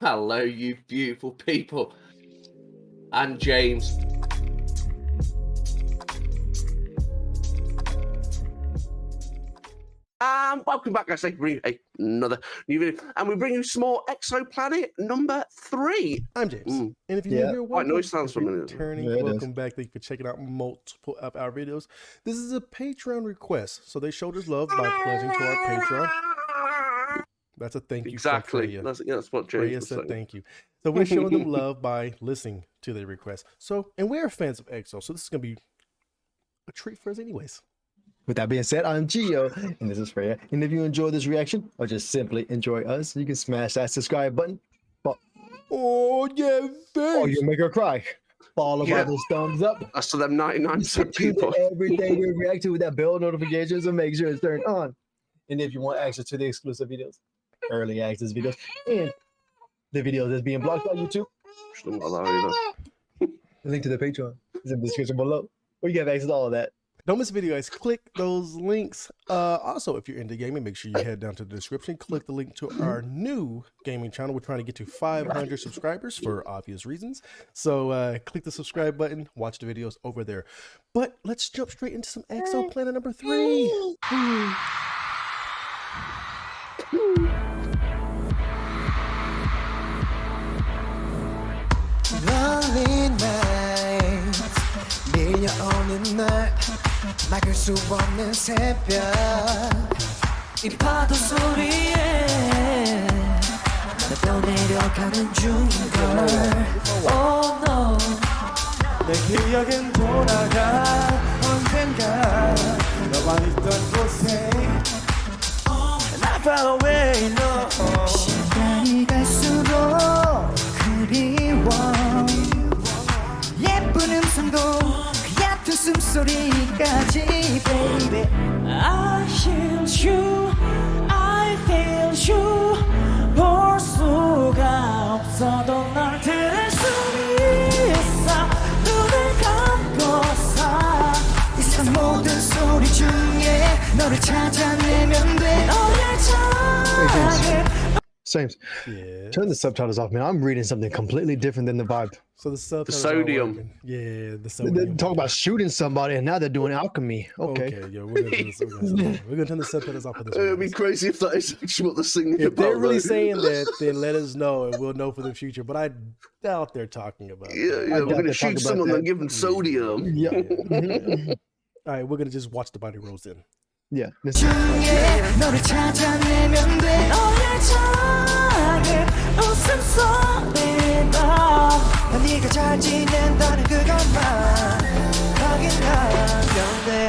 Hello, you beautiful people. And James. Welcome back, guys. I bring another new video, and we bring you Small Exoplanet number 3. I'm James, and if you're new here, welcome. Noise sounds familiar. Welcome back. Thank you for checking out multiple of our videos. This is a Patreon request, so they showed us love by pledging to our Patreon. That's a thank you. Exactly. That's what James said. Thank you. So we're showing them love by listening to their request. So, and we're fans of EXO, so this is gonna be a treat for us, anyways. With that being said, I'm Gio, and this is Freya. And if you enjoy this reaction, or just simply enjoy us, you can smash that subscribe button. Oh yeah, or you make her cry. Followed by those thumbs up. That's to them 99% people. Everything we react to with that bell notifications, and make sure it's turned on. And if you want access to the exclusive videos, early access videos, and the videos that's being blocked by YouTube, the link to the Patreon is in the description below, where you have access to all of that. Don't miss a video, guys. Click those links. Also, if you're into gaming, make sure you head down to the description. Click the link to our new gaming channel. We're trying to get to 500 subscribers for obvious reasons. So click the subscribe button. Watch the videos over there. But let's jump straight into some Exoplanet number 3. Lonely nights 밀려오는 날 막을 수 없는 새벽 이 파도 소리에 나도 내려가는 중인걸 Oh no 내 기억엔 돌아가 언젠가 너와 있던 곳에 Not far away no 시간이 갈수록 그리워 예쁜 음성도 그 얕은 숨소리까지 baby I hear you I feel you 볼 수가 없어도 널 들을 수 있어 눈을 감고서 이 세상 모든 소리 중에 너를 찾아내면 돼 너의 작은 James, turn the subtitles off, man. I'm reading something completely different than the vibe. So the sodium. Yeah, the sodium. They talk about shooting somebody, and now they're doing alchemy. Okay. Yo, we're gonna turn the subtitles off for this. It would be crazy if that is actually what they're singing if about. They're really saying that, then let us know, and we'll know for the future. But I doubt they're talking about. We're gonna shoot someone and give them sodium. Yeah. All right, we're gonna just watch the body rolls in. Yeah. 너를 찾아내면 돼 너의 작은 웃음소리로 네가 잘 지낸다는 그것만 확인하면 돼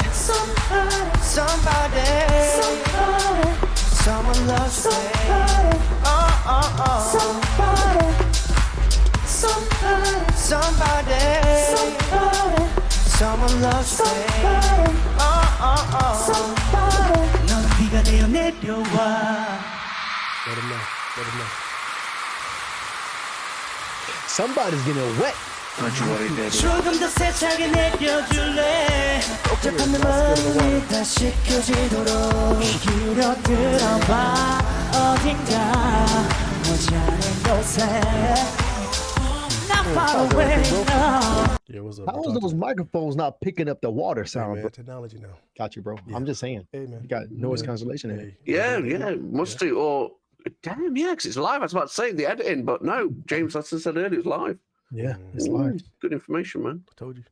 Somebody Someone loves me Somebody Someone loves me 넌 비가 되어 내려와 Let him know. Somebody's getting wet. 조금 더 세차게 내려줄래 복잡한 내 마음이 다 식혀지도록 귀 기울여 들어봐 어딘가 머지않은 곳에 Not far away now Yeah, what's up? How is those microphones not picking up the water sound, man, bro? technology now. Got you, bro. Yeah. I'm just saying. Hey, man. You got noise cancellation in it. Yeah, must do. Or damn, because it's live. I was about to say the editing, but no, James, as I said earlier, it's live. Yeah, it's live. Good information, man. I told you.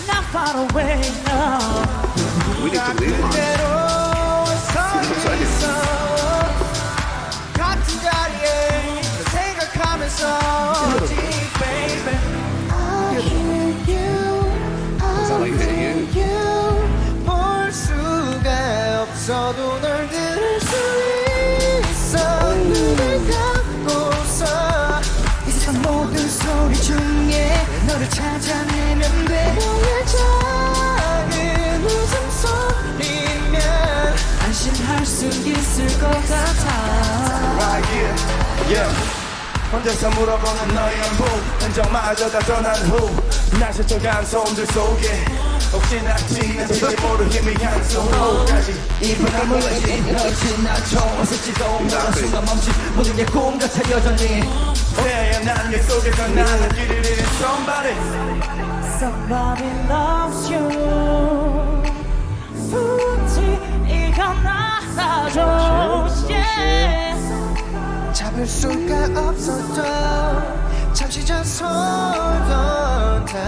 Not far away now We need to leave, 같은 자리에 생각하면서 baby I hear you 볼 수가 없어도 널 들을 수 있어 눈을 감고서 이 세상 모든 소리 중에 너를 찾아내면 돼 너의 작은 웃음소리면 안심할 수 있을 것 같아 Right here, yeah 혼자서 물어보는 너의 안부 흔적마저 다 떠난 후 날 스쳐간 소음들 속에 혹시나 지나치게 모르 힘이 향수까지 이 바람을 지나친 나처럼 어색지도 않은 순간 멈춘 모든 게 꿈 같아 여전히 태어난 내 속에서 나는 길을 잃은 somebody Somebody loves you 굳이 이건 나라죠 yeah. 잡을 수가 없어도 잠시 전 solve times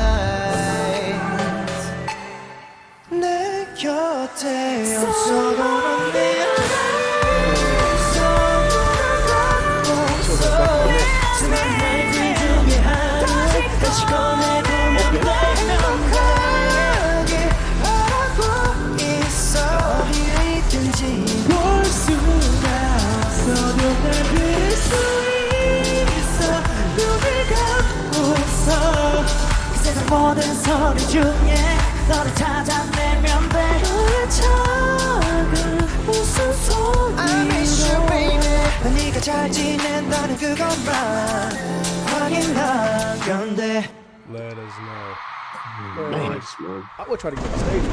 내 곁에 없어도 넌내 다시 꺼내보면 명확하게 알고 있어 어디에 있든지 볼 수가 없어도 날 그릴 수 있어 눈을 감고서 그 세상 모든 소리 중에 너를 찾아내면 돼 너의 작은 웃음소리로 I miss you baby 네가 잘 지낸다는 그것만 확인한 건데 Let us know. Nice, man. I would try to get the stage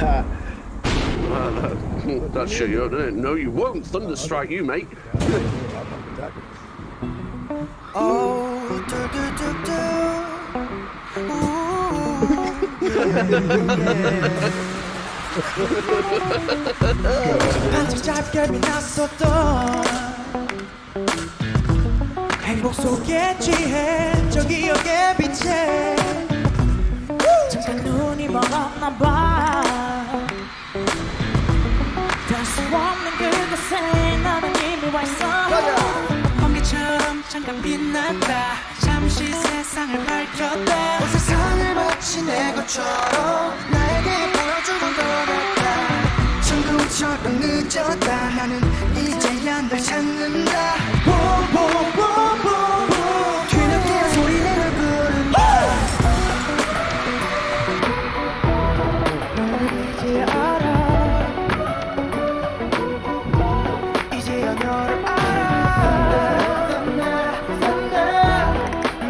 right. That shut you up, didn't it? No, you won't thunderstrike you, mate. Oh, do. 반짝 짧게 빛났었던 행복 속에 취해 저 기억의 빛에 잠깐 눈이 멀었나 봐 닿을 수 없는 그곳에 나는 이미 와 있어 번개처럼 잠깐 빛났다 잠시 세상을 밝혔다 온 세상을 마치 내 것처럼 나에게 보여주던 것 같다 천금처럼 늦었다 나는 이제야 널 찾는다 보보보보보 뒤늦게 소리내 널 부른다 너는 이제 알아 이제야 너를 알아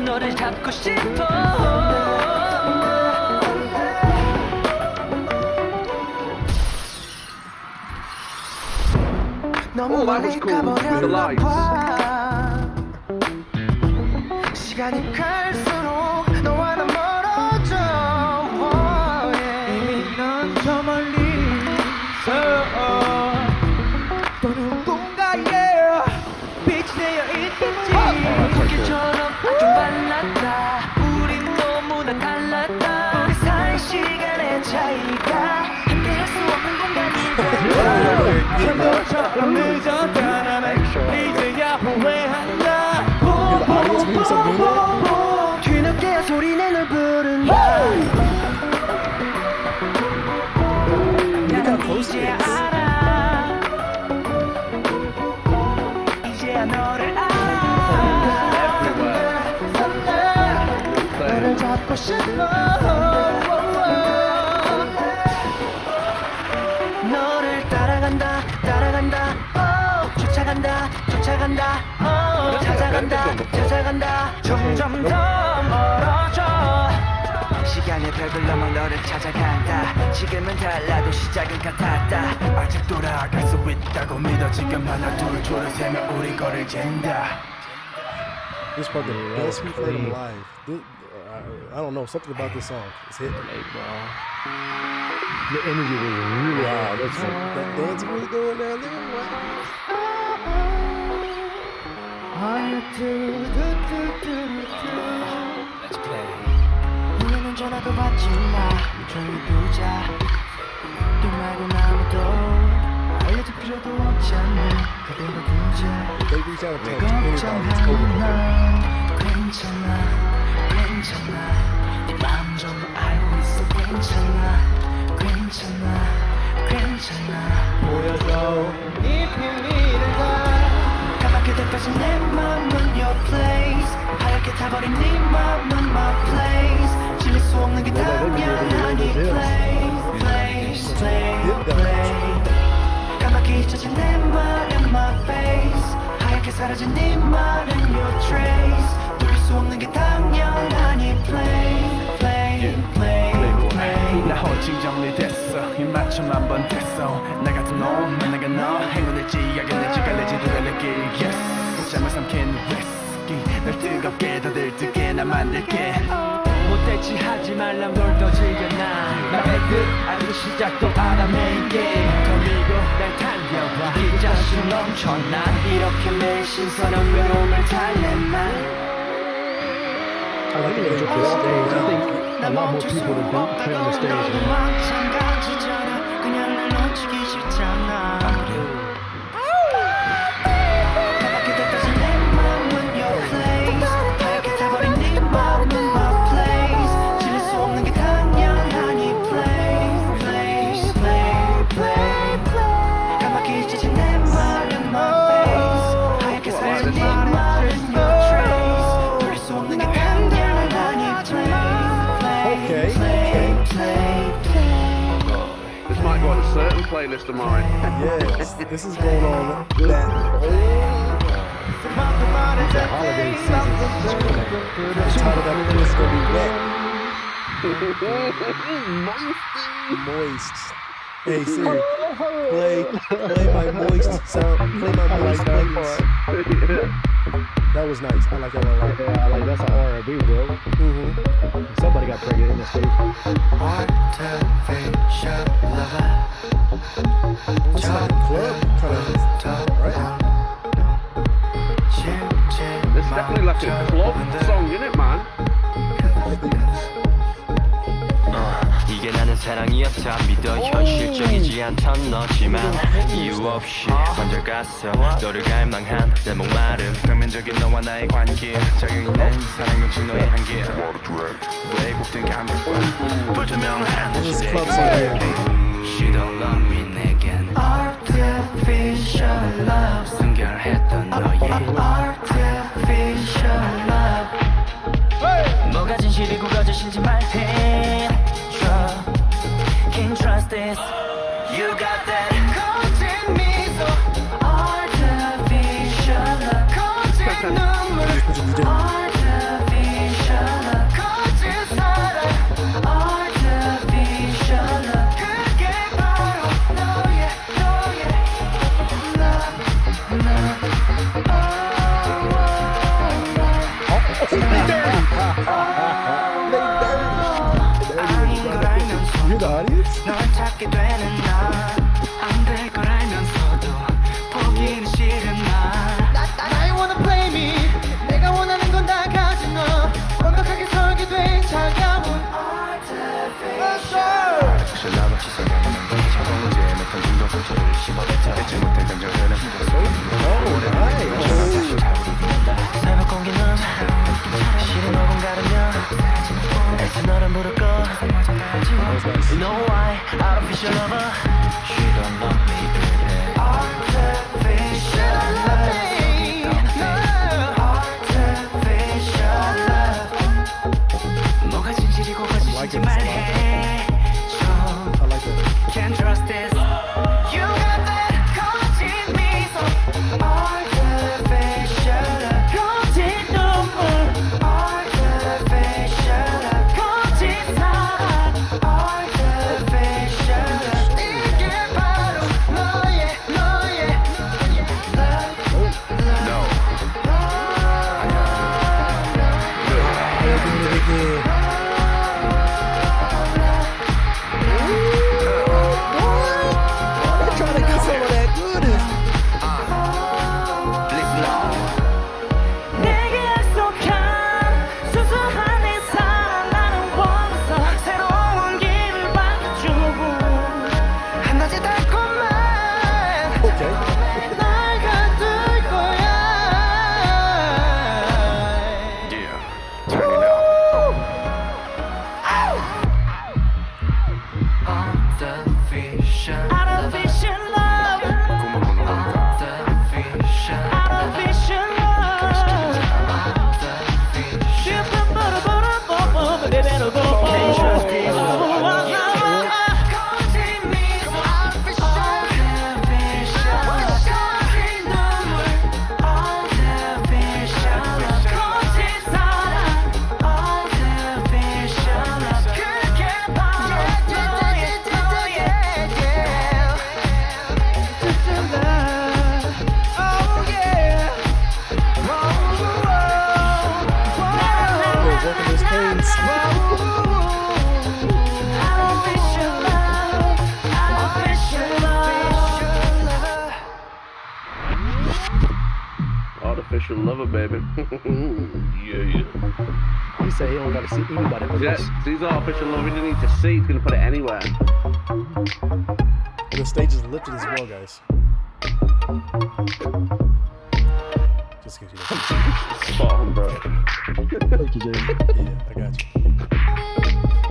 너를 잡고 싶어 너무 Oh, that was 멀리 cool. With the 가버렸나 lights. 봐 시간이 갈수록 너와 나 멀어져 이미 넌 저 멀리 있어 또 누군가에 빛이 되어 있겠지 불길처럼 좀 발랐다 우린 너무나 달랐다 우리 사이 시간의 차이가 함께할 수 없는 공간인데 천도처럼 늦었다 나는 이제야 후회한다 뒤늦게 소리내 널 부른다 Look how close it 이제 is. 알아 이제야 너를 알아 너를 잡고 싶어 너를 따라간다 쫓아간다 찾아간다 점점 더 멀어져 시간의 벽을 넘어 너를 찾아간다 지금은 달라도 시작은 같았다 아직 돌아갈 수 있다고 믿어 지금 하나 둘 줄을 세며 우리 거를 잰다 This part the best we've heard him live. I don't know, something about this song. It's hitting. The energy was really high. That's That dancing was going down there. Let's play 우리는 전화도 받지 마 조용히 보자 또 말고 아무도 알려줄 필요도 없잖아 그대로 두자 They reach out and touch anybody. It's over. 괜찮아 네 마음 전부 알고 있어 괜찮아 보여줘 네 비밀을 다 까맣게 덮여진 내 맘은 your place 하얗게 타버린 네 맘은 my place 질릴 수 없는 게 당연한 이 place 까맣게 잊혀진 내 말은 my face 하얗게 사라진 네 말은 your trace 돌릴 수 없는 게 당연한 이 play 번 됐어 나 같은 놈 만나가 너 행운일지 약일지 갈래지도 달래길 yes 잠을 삼킨 위스키 널 뜨겁게 더 들뜨게 나 만들게 못됐지 하지 말라 널 더 즐겨놔 나의 끝 아니고 시작도 알아내게 더 밀고 날 달려봐 이 자신 넘쳐 난 이렇게 매일 신선한 외로움을 달래 난 I like the intro for the stage. I think a lot more people would be playing on the stage. 마찬가지잖아 그냥 날 놓치기 싫잖아 까맣게 덮여진 내 맘은 your place 하얗게 타버린 네 마음은 my place 지울 수 없는 게 당연한 이 place 까맣게 잊혀진 내 말은 my face 하얗게 사라진 네 말은 your trace 버릴 수 없는 게 당연한 이 Okay. This might go on a certain playlist of mine. Yes, this is going on that Holiday season. the title of that playlist is gonna be wet. Moist. Hey Siri, play my moist sound. Play my moist playlist. That was nice. I like that one a lot. Yeah, I like that's an R&B, bro. Somebody got pregnant in the stage. Artificial lover It's like a club kind of, right? It's definitely like a club song, isn't it, man? 이게 나는 사랑이었다 믿어 현실적이지 않던 너지만 이유 없이 먼저 갔어 너를 갈망한 내 목마름 표면적인 너와 나의 관계 자유있는 사랑 넘치 너의 한계 왜곡된 감정과 불투명한 This 시대에 club song here. She don't love me 내겐 Artificial love 순결했던 너의 Artificial love 뭐가 진실이고 거짓인지 말해 Can't trust this You got that 거짓 미소 Artificial love 거짓 눈물 Artificial love 거짓 사랑 Artificial love 그게 바로 너의 love You're the audience? 널 찾게 되는 날안될 걸 알면서도 포기는 싫은 날 I wanna play me 내가 원하는 건 다 가진 너 완벽하게 설계된 차가운 Artificial 신라고 지성하는 자동제 못한 중독 상처를 씹어뱉어 잊지 못해 감정들은 새벽 공기는 시린 5분 가르며 애써 너를 부를 거 You know why artificial lover She don't love me 그래 Artificial love 뭐가 진실이고 거짓인지 말해 I like that. Can't trust this You got that 거짓 미소 Artificial love 거짓 눈물 Artificial love 거짓 사랑 Artificial love 이게 바로 Artificial lover, baby. Yeah. He said he don't gotta see anybody but Yeah, us. these artificial love, he didn't need to see. He's gonna put it anywhere. The stage is lifted as well, guys. Just in case you don't. Spot on, bro. Thank you, Jay. Yeah, I got you.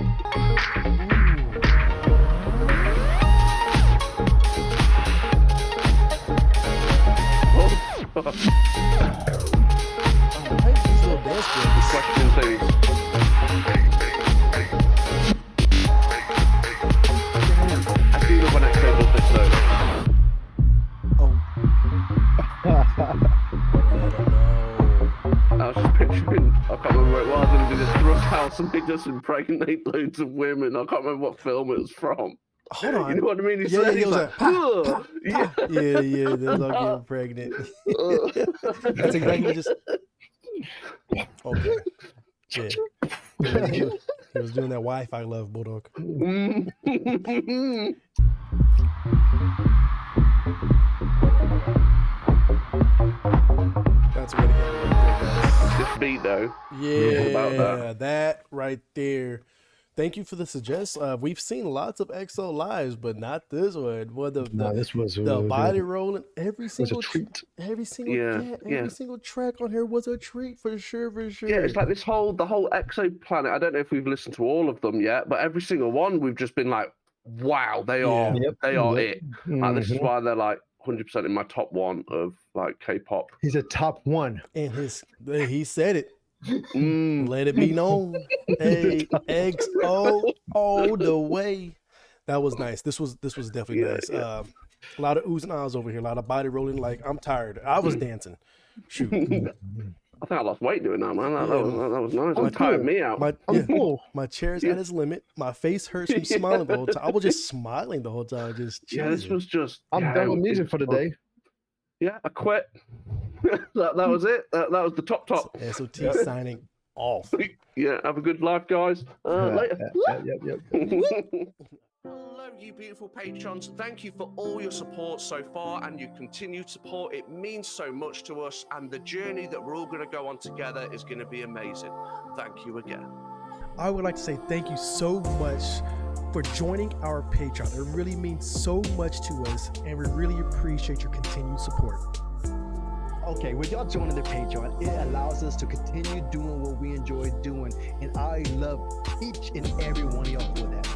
Oh, Hey, these little dance breaks. question, please. I do love when EXO does this though. Oh. Let 'em know. I was just picturing, I can't remember where it was, and in this thrust house and they just impregnate loads of women. I can't remember what film it was from. Hold on. You know what I mean? He Yeah, said, he he's was like, like, "Ugh." Yeah. Yeah, they're not getting pregnant. That's exactly just. Okay. Yeah. He was doing that Wi-Fi love, Bulldog. That's what it is right there, guys. This beat though. Yeah, about that right there. Thank you for the suggestion. We've seen lots of EXO lives, but not this one. Well, No, this was the body rolling, every was a single treat. every single Yeah, every single track on here was a treat for sure. Yeah, it's like the whole EXO planet. I don't know if we've listened to all of them yet, but every single one we've just been like, wow, they are Yep, they are yep. it. Like, this is Mhm. why they're like 100% in my top one of like K-pop. He's a top one. And he said it. Mm. Let it be known. Hey, EXO all the way. That was nice. This was definitely Yeah, nice. yeah. A lot of oohs and ahs over here. A lot of body rolling. Like, I'm tired. I was dancing. Shoot. I think I lost weight doing that, man. That was nice. I'm It tired cool. me out. I'm cool. My chair's at its limit. My face hurts from smiling the whole time. I was just smiling the whole time. Just Yeah, this chilling. was just. I'm yeah, done with it music was for the fun. day. Yeah, I quit. that was it. That was the top. SOT signing off. Yeah, have a good life, guys. Later. Yep. Hello, you beautiful patrons. Thank you for all your support so far and your continued support. It means so much to us, and the journey that we're all going to go on together is going to be amazing. Thank you again. I would like to say thank you so much for joining our Patreon. It really means so much to us, and we really appreciate your continued support. Okay, with y'all joining the Patreon, it allows us to continue doing what we enjoy doing, and I love each and every one of y'all for that.